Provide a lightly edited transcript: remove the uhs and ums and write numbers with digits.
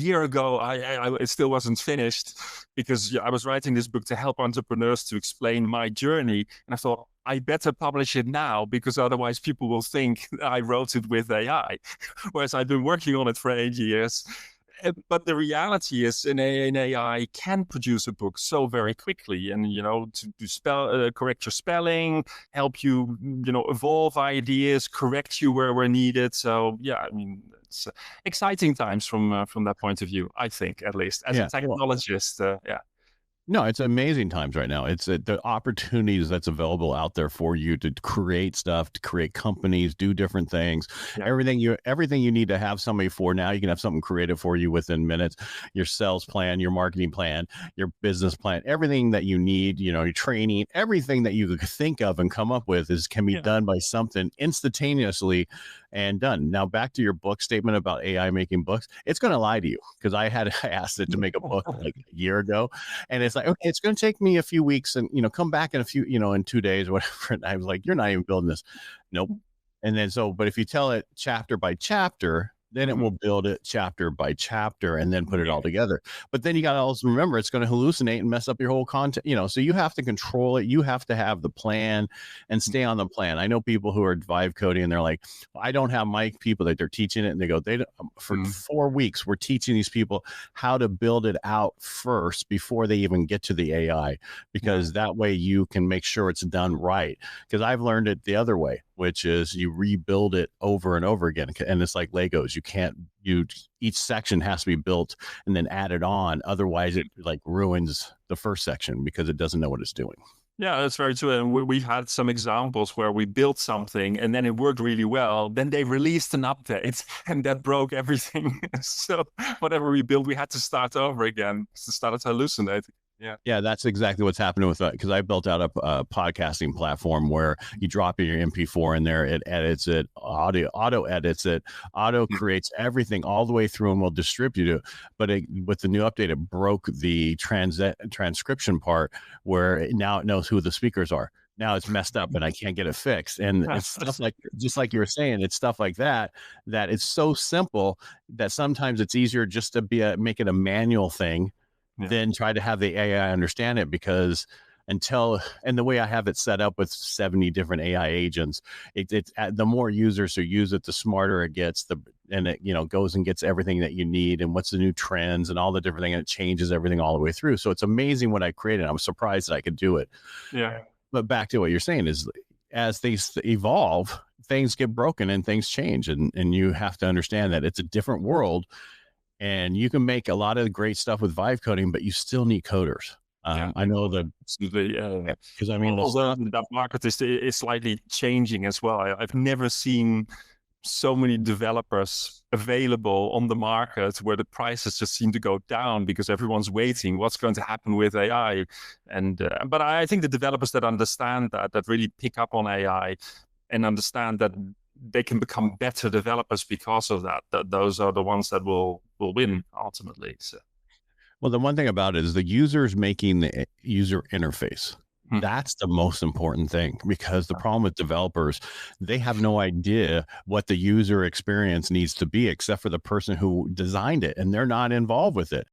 year ago, it still wasn't finished because I was writing this book to help entrepreneurs to explain my journey. And I thought, I better publish it now because otherwise people will think I wrote it with AI, whereas I've been working on it for 8 years. But the reality is an AI can produce a book so very quickly, and to correct your spelling, help you evolve ideas, correct you where needed. So yeah, I mean, it's exciting times from that point of view, I think, at least as a Yeah. Well, technologist. Yeah. no, it's amazing times right now. It's the opportunities that's available out there for you to create stuff, to create companies, do different things. Yeah. Everything you need to have somebody for now, you can have something creative for you within minutes. Your sales plan, your marketing plan, your business plan, everything that you need, your training, everything that you could think of and come up with can be done by something instantaneously and done. Now, back to your book statement about AI making books. It's going to lie to you because I asked it to make a book like a year ago, and it's like, okay, it's going to take me a few weeks, and come back in a few, in 2 days or whatever. And I was like, you're not even building this. Nope. And then but if you tell it chapter by chapter, then it will build it chapter by chapter and then put it all together. But then you got to also remember it's going to hallucinate and mess up your whole content, so you have to control it. You have to have the plan and stay on the plan. I know people who are vibe coding and they're like, I don't have my people that they're teaching it. And they go, for 4 weeks, we're teaching these people how to build it out first before they even get to the AI, because that way you can make sure it's done right. Because I've learned it the other way, which is you rebuild it over and over again. And it's like Legos. Each section has to be built and then added on. Otherwise it like ruins the first section because it doesn't know what it's doing. Yeah, that's very true. And we've had some examples where we built something and then it worked really well. Then they released an update and that broke everything. So whatever we built, we had to start over again to start to hallucinate. Yeah, that's exactly what's happening with because I built out a podcasting platform where you drop in your MP4 in there, it edits it, auto edits it, auto creates everything all the way through and will distribute it. But with the new update, it broke the transcription part where now it knows who the speakers are. Now it's messed up and I can't get it fixed. And it's stuff like, just like you were saying, it's stuff like that it's so simple that sometimes it's easier just to make it a manual thing than try to have the AI understand it, because and the way I have it set up with 70 different AI agents, it's the more users who use it, the smarter it gets, and it goes and gets everything that you need and what's the new trends and all the different things, and it changes everything all the way through. So it's amazing what I created. I'm surprised that I could do it. Yeah. But back to what you're saying is, as things evolve, things get broken and things change, and you have to understand that it's a different world. And you can make a lot of great stuff with vibe coding, but you still need coders. I know because I mean, that market is slightly changing as well. I've never seen so many developers available on the market where the prices just seem to go down because everyone's waiting. What's going to happen with AI? But I think the developers that understand that really pick up on AI and understand that they can become better developers because of that those are the ones that will win ultimately. So. Well, the one thing about it is the users making the user interface. That's the most important thing, because the problem with developers, they have no idea what the user experience needs to be except for the person who designed it, and they're not involved with it.